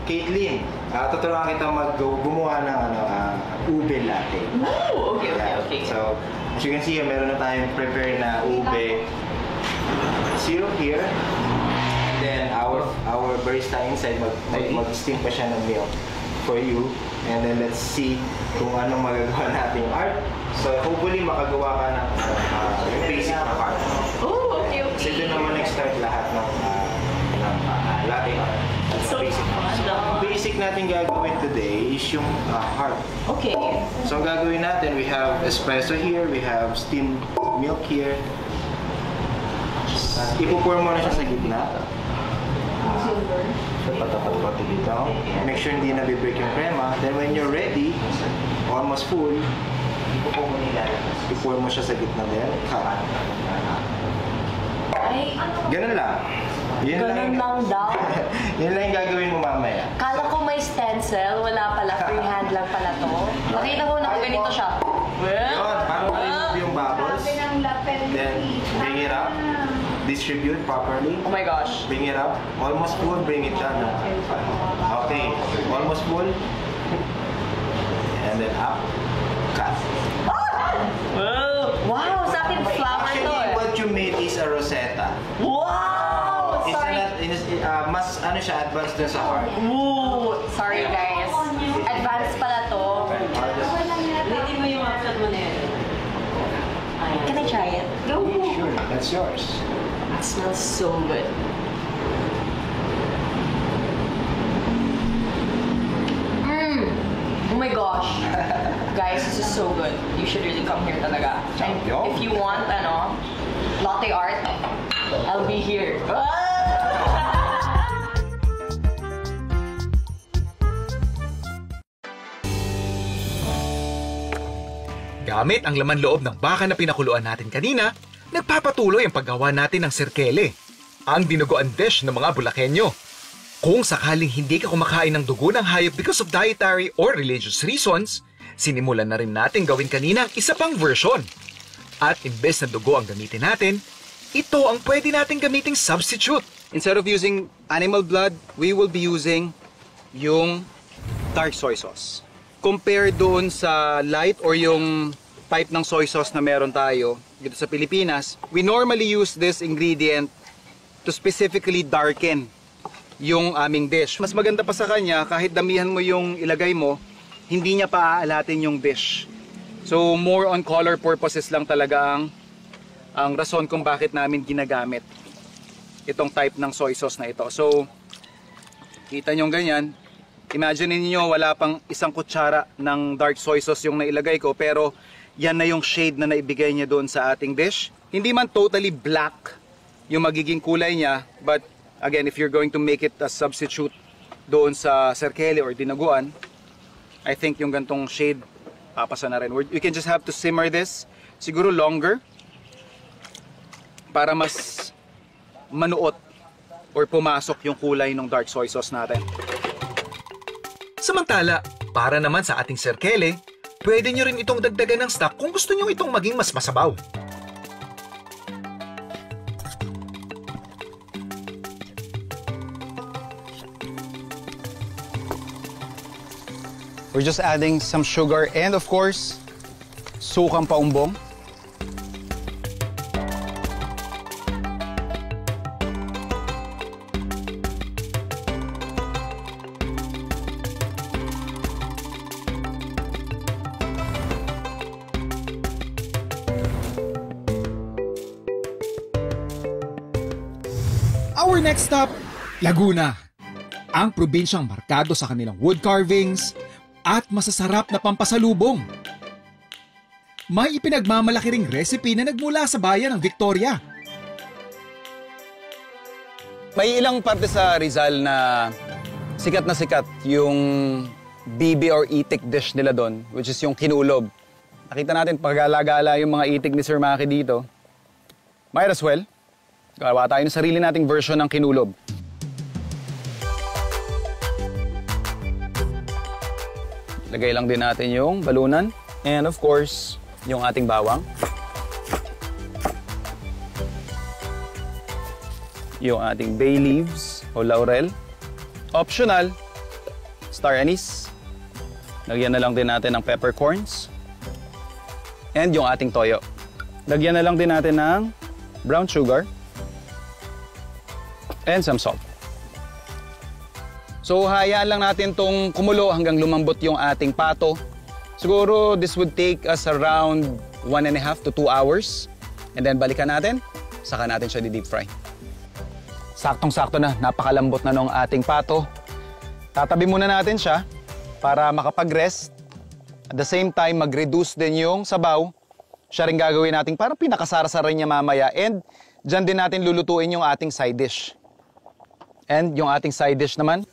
Caitlin, tuturuan kita gumawa ng ube latte. Oh, okay. So, as you can see, meron na tayong prepare na ube syrup here. And then our barista inside mag-steam pa siya ng milk for you. And then let's see kung anong magagawa natin yung art. So, hopefully makagawa ka ng yung basic na part. Oh, okay. Kasi doon naman nag-start lahat ng latte art. So, basic natin gagawin today is yung heart. Okay. So ang gagawin natin, we have espresso here, we have steamed milk here. Ipo-pour mo na siya sa gitna. So patapat-pati dito. Make sure hindi nabibreak yung crema. Then when you're ready, almost full, ipo-pour mo siya sa gitna din. Ganun lang. Ganun lang daw. Yun lang yung gagawin mo mamaya. Kala ko may stencil, wala pala, freehand lang pala to. Nakita ko na ganito siya. Yun, parang ma-remove yung bubbles. Then, bring it up. Distribute properly. Oh my gosh. Bring it up. Almost full, bring it down. Okay, almost full. And then up. Cut. Wow, sa akin flower to Actually, what you made is a rosetta. Wow! Sorry. Mas ano siya, advanced dun sa heart. Ooh, sorry guys. Advanced pala to. Hindi mo yung upset mo na yan. Can I try it? Go! Sure, that's yours. It smells so good. Oh my gosh. Guys, this is so good. You should really come here talaga. And if you want, latte art, I'll be here. Gamit ang laman loob ng baka na pinakuluan natin kanina, nagpapatuloy ang paggawa natin ng sirkele, ang dinuguan dish ng mga Bulakenyo. Kung sakaling hindi ka kumakain ng dugo ng hayop because of dietary or religious reasons, sinimulan na rin natin gawin kanina ang isa pang version. At imbes na dugo ang gamitin natin, ito ang pwede natin gamiting substitute. Instead of using animal blood, we will be using yung dark soy sauce. Compare doon sa light or yung type ng soy sauce na meron tayo dito sa Pilipinas, we normally use this ingredient to specifically darken yung aming dish. Mas maganda pa sa kanya, kahit damihan mo yung ilagay mo, hindi niya pa aalatin yung dish. So more on color purposes lang talaga ang rason kung bakit namin ginagamit itong type ng soy sauce na ito. So kita nyo ganyan. Imagine niyo wala pang isang kutsara ng dark soy sauce yung nailagay ko, pero yan na yung shade na naibigay niya doon sa ating dish. Hindi man totally black yung magiging kulay niya, but again, if you're going to make it a substitute doon sa serkele or dinaguan, I think yung gantong shade papasa na rin. You can just have to simmer this siguro longer para mas manuot or pumasok yung kulay ng dark soy sauce natin. Samantala, para naman sa ating serkele, pwede nyo rin itong dagdagan ng stock kung gusto nyo itong maging mas masabaw. We're just adding some sugar and of course, sukang paumbong. Our next stop, Laguna. Ang probinsyang markado sa kanilang wood carvings at masasarap na pampasalubong. May ipinagmamalaki ring recipe na nagmula sa bayan ng Victoria. May ilang parte sa Rizal na sikat yung bibi or itik dish nila doon, which is yung kinulob. Nakita natin pag-alagala yung mga itik ni Sir Maki dito. Might as well, gawa tayo ng sarili nating version ng kinulob. Lagay lang din natin yung balunan. And of course, yung ating bawang. Yung ating bay leaves o laurel. Optional, star anise. Lagyan na lang din natin ng peppercorns. And yung ating toyo. Lagyan na lang din natin ng brown sugar. And some salt. So hayaan lang natin tong kumulo hanggang lumambot yung ating pato. Siguro this would take us around 1.5 to 2 hours. And then balikan natin, saka natin siya di-deep fry. Saktong-sakto na, napakalambot na nung ating pato. Tatabi muna natin siya para makapag-rest. At the same time, mag-reduce din yung sabaw. Siya rin gagawin natin parang pinakasara-sara niya mamaya. And dyan din natin lulutuin yung ating side dish. And yung ating side dish naman,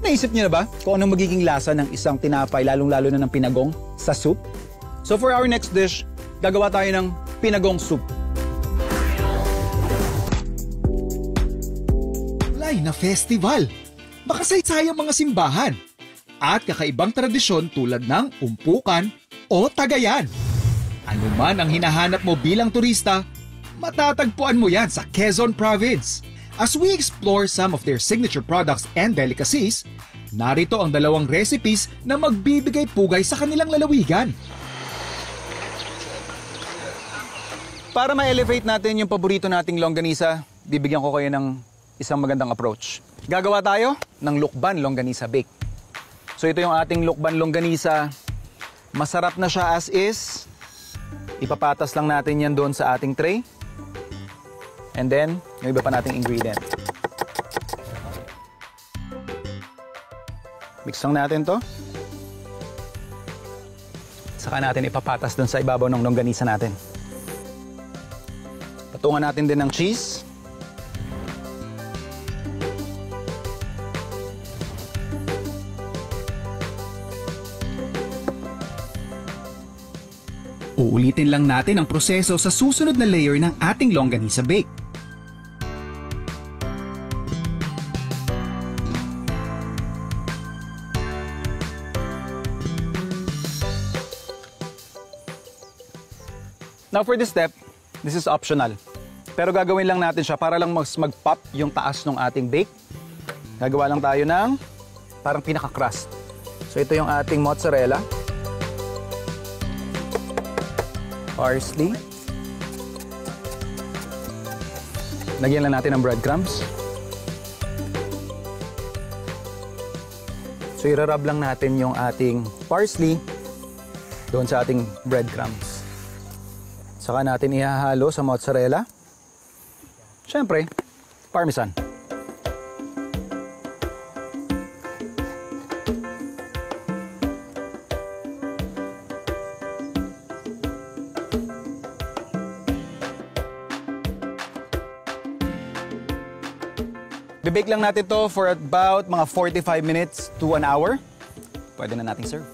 naisip niyo na ba kung anong magiging lasa ng isang tinapay, lalong-lalo na ng pinagong sa soup? So for our next dish, gagawa tayo ng pinagong soup. Lay na festival! Baka saysayang mga simbahan at kakaibang tradisyon tulad ng umpukan o tagayan. Ano man ang hinahanap mo bilang turista, matatagpuan mo yan sa Quezon Province. As we explore some of their signature products and delicacies, narito ang 2 recipes na magbibigay pugay sa kanilang lalawigan. Para ma-elevate natin yung paborito nating longganisa, bibigyan ko kayo ng isang magandang approach. Gagawa tayo ng lukban longganisa bake. So ito yung ating lukban longganisa. Masarap na siya as is. Ipapatas lang natin yan doon sa ating tray. And then, yung iba pa nating ingredient. Mix lang natin to. Saka natin ipapatas dun sa ibabaw ng longganisa natin. Patungan natin din ng cheese. Uulitin lang natin ang proseso sa susunod na layer ng ating longganisa bake. Now for this step, this is optional. Pero gagawin lang natin siya para lang mag-pop yung taas ng ating bake. Gagawa lang tayo ng parang pinaka-crust. So ito yung ating mozzarella. Parsley. Lagyan lang natin ng breadcrumbs. So irarab lang natin yung ating parsley doon sa ating breadcrumbs. Saka natin ihahalo sa mozzarella. Siyempre, parmesan. Bibake lang natin to for about mga 45 minutes to an hour. Pwede na nating serve.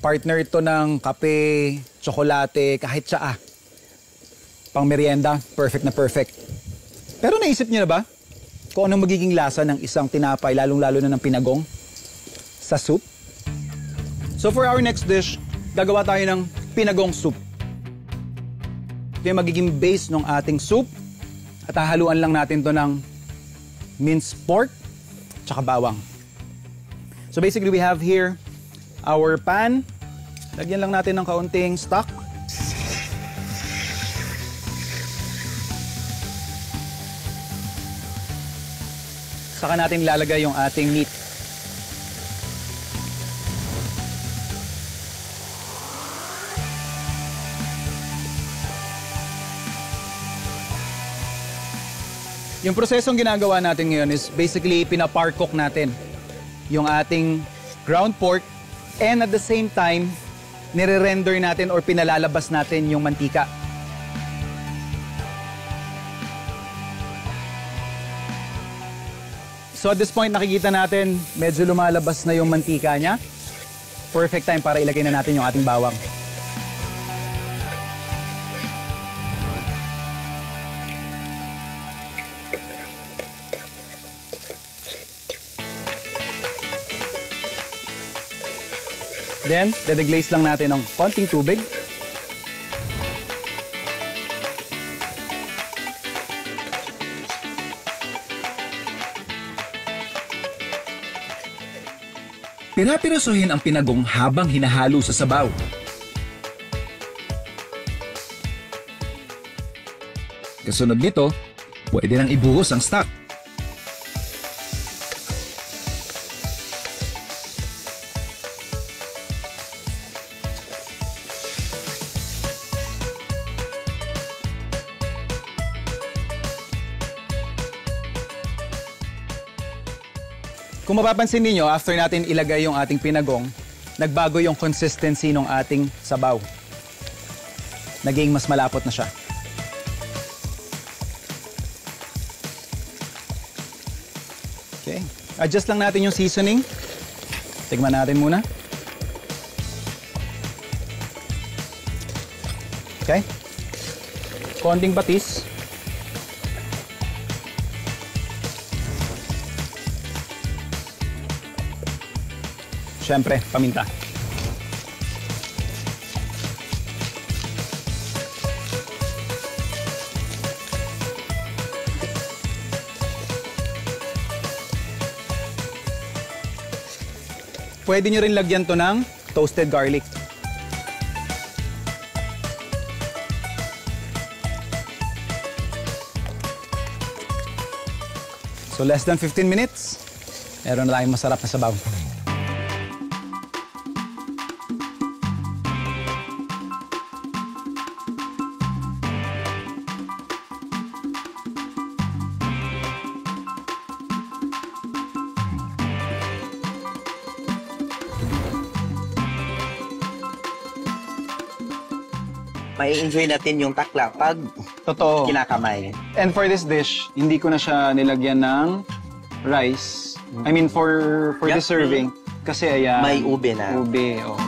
Partner ito ng kape, tsokolate, kahit tsaa. Pang merienda, perfect na perfect. Pero naisip niyo na ba kung anong magiging lasa ng isang tinapay, lalong-lalo na ng pinagong sa soup? So for our next dish, gagawa tayo ng pinagong soup. Ito yung magiging base ng ating soup. At hahaluan lang natin to ng minced pork tsaka bawang. So basically we have here our pan. Lagyan lang natin ng kaunting stock. Saka natin lalagay yung ating meat. Yung prosesong ginagawa natin ngayon is basically pina-par cook natin yung ating ground pork and at the same time, nire-render natin or pinalalabas natin yung mantika. So at this point, nakikita natin medyo lumalabas na yung mantika niya. Perfect time para ilagay na natin yung ating bawang. Then, dedeglaze lang natin ng konting tubig. Pira-pirasuhin ang pinagong habang hinahalo sa sabaw. Kasunod nito, pwede nang ibuhos ang stock. Kung mapapansin niyo, after natin ilagay yung ating pinagong, nagbago yung consistency ng ating sabaw. Naging mas malapot na siya. Okay. Adjust lang natin yung seasoning. Tignan natin muna. Okay. Konting patis. Siyempre, paminta. Pwede nyo rin lagyan to ng toasted garlic. So less than 15 minutes, meron na tayong masarap na sabaw. May enjoy natin yung takla pag Totoo. kinakamay. And for this dish, hindi ko na siya nilagyan ng rice. I mean, for the Yeah. serving. Kasi ayan. May ube na. Ube, oh.